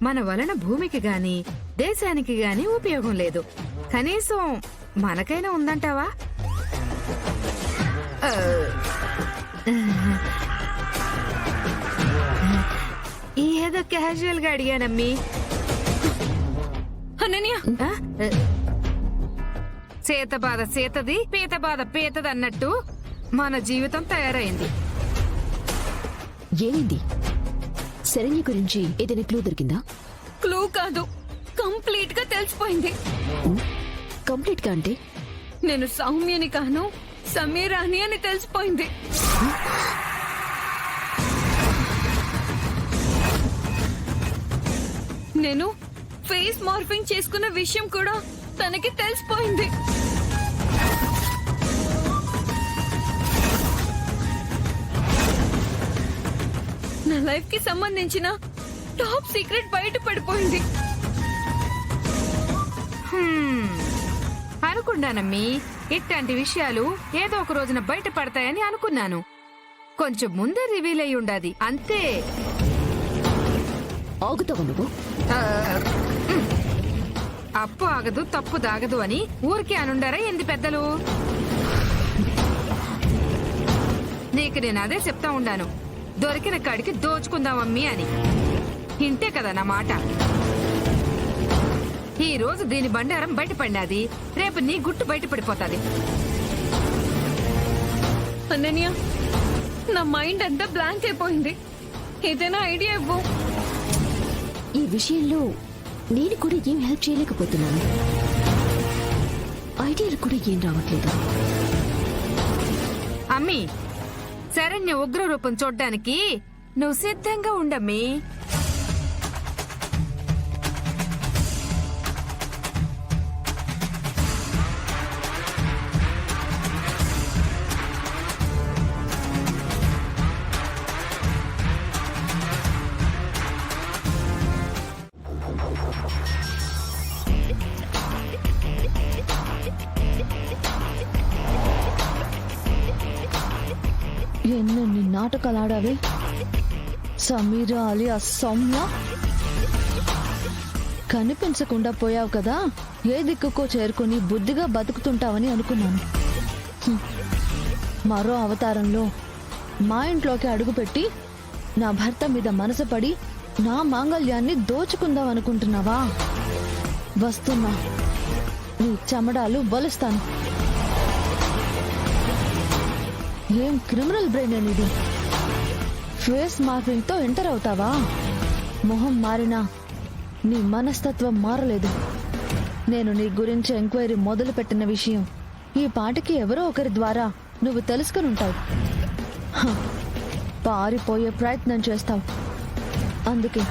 మన వలన భూమికి గాని దేశానికి గాని ఉపయోగం లేదు. కనీసం మనకైనా ఉందంటావా? ఏదో క్యాజువల్ గా అడిగానమ్మీ. అనన్య, సీత బాధ సీతది, పీత బాధ పీతది అన్నట్టు మన జీవితం తయారైంది. ఏమైంది? శరణ్య గురించి ఏదైనా క్లూ దొరికిందా? క్లూ కాదు, కంప్లీట్ గా తెలిసిపోయింది. కంప్లీట్ గా అంటే? నేను సౌమ్యని కాను, సమీరాని అని తెలిసిపోయింది. నేను ఫేస్ మార్ఫింగ్ చేసుకున్న విషయం కూడా తనకి తెలిసిపోయింది. నా లైఫ్ కి సంబంధించిన టాప్ సీక్రెట్ బయట పడిపోయింది. అనుకున్నానమ్మీ, ఇట్లాంటి విషయాలు ఏదో ఒక రోజున బయట పడతాయని అనుకున్నాను. కొంచెం ముందే రివీల్ అయి ఉండాది అంతే. ఆగుతావు నువ్వు? అప్పు ఆగదు తప్పు దాగదు అని ఊరికే అనుండారా ఎందు పెద్దలు? నీకు నేను అదే చెప్తా ఉండాను, దొరికిన కాడికి దోచుకుందామమ్మీ అని. ఇంతే కదా నా మాట. ఈ రోజు దీని బండారం బయటపడినది, రేపు నీ గుట్టు బయటపడిపోతాది. అనన్య, నా మైండ్ అంతా బ్లాంక్ అయిపోయింది. ఏదైనా ఐడియా ఇవ్వు. ఈ విషయంలో నేను కూడా ఏం హెల్ప్ చేయలేకపోతున్నాను. ఐడియాలు కూడా ఏం రావట్లేదు. అమ్మీ, శరణ్య ఉగ్ర రూపం చూడ్డానికి నువ్వు సిద్ధంగా ఉండమ్మీ. ఎన్నెన్ని నాటకాలు ఆడావి సమీరా అలియా సౌమ్య. కనిపించకుండా పోయావు కదా, ఏ దిక్కుకో చేరుకుని బుద్ధిగా బతుకుతుంటావని అనుకున్నాను. మరో అవతారంలో మా ఇంట్లోకి అడుగుపెట్టి నా భర్త మీద మనసు పడి నా మాంగళ్యాన్ని దోచుకుందాం అనుకుంటున్నావా? వస్తున్నా, నీ చెమడాలు బలుస్తాను. ఏం క్రిమినల్ బ్రెయిన్ అనేది? ఫేస్ మార్కింగ్ తో ఎంటర్ అవుతావా? మొహం మారినా నీ మనస్తత్వం మారలేదు. నేను నీ గురించి ఎంక్వైరీ మొదలు పెట్టిన విషయం ఈ పాటికి ఎవరో ఒకరి ద్వారా నువ్వు తెలుసుకుని ఉంటావు. పారిపోయే ప్రయత్నం చేస్తావు. అందుకే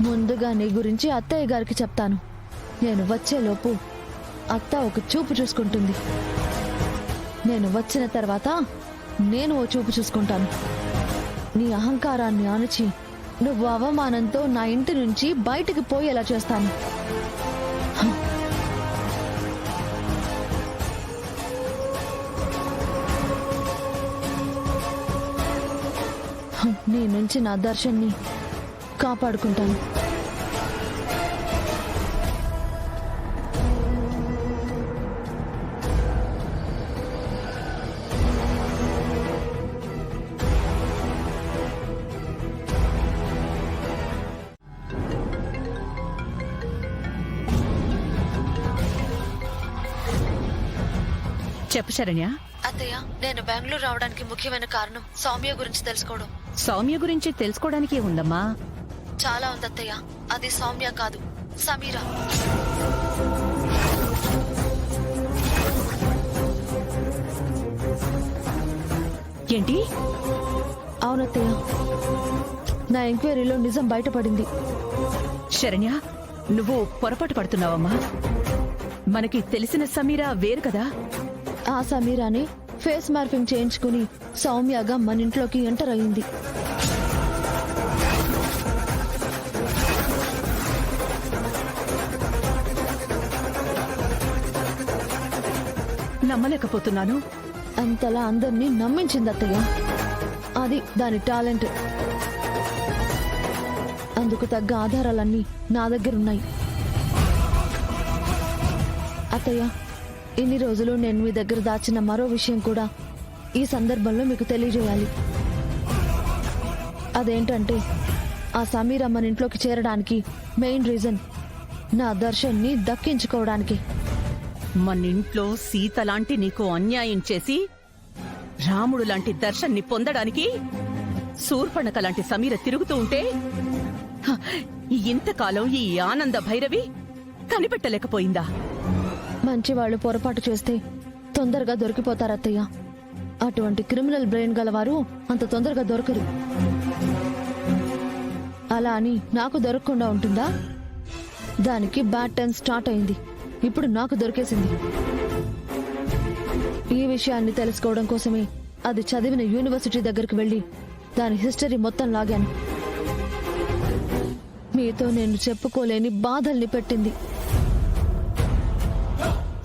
ముందుగా నీ గురించి అత్తయ్య గారికి చెప్తాను. నేను వచ్చేలోపు అత్త ఒక చూపు చూసుకుంటుంది. నేను వచ్చిన తర్వాత నేను ఓ చూపు చూసుకుంటాను. నీ అహంకారాన్ని అణచి నువ్వు అవమానంతో నా ఇంటి నుంచి బయటికి పోయేలా చేస్తాను. నీ నుంచి నా దర్శన్ని కాపాడుకుంటాను. చెప్పు శరణ్య. అత్తయ్య, నేను బెంగళూరు రావడానికి ముఖ్యమైన కారణం సౌమ్య గురించి తెలుసుకోవడం. సౌమ్య గురించి తెలుసుకోవడానికి ఉందమ్మా? చాలా ఉంది అత్తయ్య. అది సౌమ్య కాదు, సమీరా. ఏంటి? అవునత్తయ్య, నా ఎంక్వైరీలో నిజం బయటపడింది. శరణ్య, నువ్వు పొరపాటు పడుతున్నావమ్మా. మనకి తెలిసిన సమీరా వేరు కదా. ఆ సమీరాని ఫేస్ మార్ఫింగ్ చేయించుకుని సౌమ్యగా మన ఇంట్లోకి ఎంటర్ అయింది. నమ్మలేకపోతున్నాను. అంతలా అందరినీ నమ్మించింది అత్తయ్య. అది దాని టాలెంట్. అందుకు తగ్గ ఆధారాలన్నీ నా దగ్గరున్నాయి. అత్తయ్య, ఇన్ని రోజులు నేను మీ దగ్గర దాచిన మరో విషయం కూడా ఈ సందర్భంలో మీకు తెలియజేయాలి. అదేంటంటే, ఆ సమీర మన ఇంట్లోకి చేరడానికి మెయిన్ రీజన్ నా దర్శన్ని దక్కించుకోవడానికి. మన ఇంట్లో సీత లాంటి నీకు అన్యాయం చేసి రాముడు లాంటి దర్శన్ని పొందడానికి శూర్పణక లాంటి సమీర తిరుగుతూ ఉంటే హ, ఇంతకాలం ఈ ఆనంద భైరవి కనిపెట్టలేకపోయిందా? మంచివాళ్లు పొరపాటు చేస్తే తొందరగా దొరికిపోతారత్తయ్య. అటువంటి క్రిమినల్ బ్రెయిన్ గలవారు అంత తొందరగా దొరకరు. అలా అని నాకు దొరకకుండా ఉంటుందా? దానికి బ్యాడ్ టైం స్టార్ట్ అయింది. ఇప్పుడు నాకు దొరికేసింది. ఈ విషయాన్ని తెలుసుకోవడం కోసమే అది చదివిన యూనివర్సిటీ దగ్గరికి వెళ్లి దాని హిస్టరీ మొత్తం లాగాను. మీతో నేను చెప్పుకోలేని బాధల్ని పెట్టింది.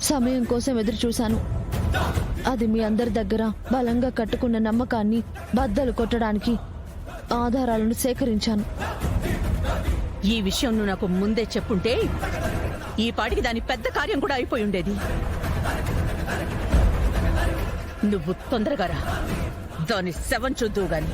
సమయం కోసం ఎదురు చూశాను. అది మీ అందరి దగ్గర బలంగా కట్టుకున్న నమ్మకాన్ని బద్దలు కొట్టడానికి ఆధారాలను సేకరించాను. ఈ విషయం నువ్వు నాకు ముందే చెప్పుంటే ఈ పాటికి దాని పెద్ద కార్యం కూడా అయిపోయి ఉండేది. నువ్వు తొందరగా రా, దాని శవం చూద్దువు గాని.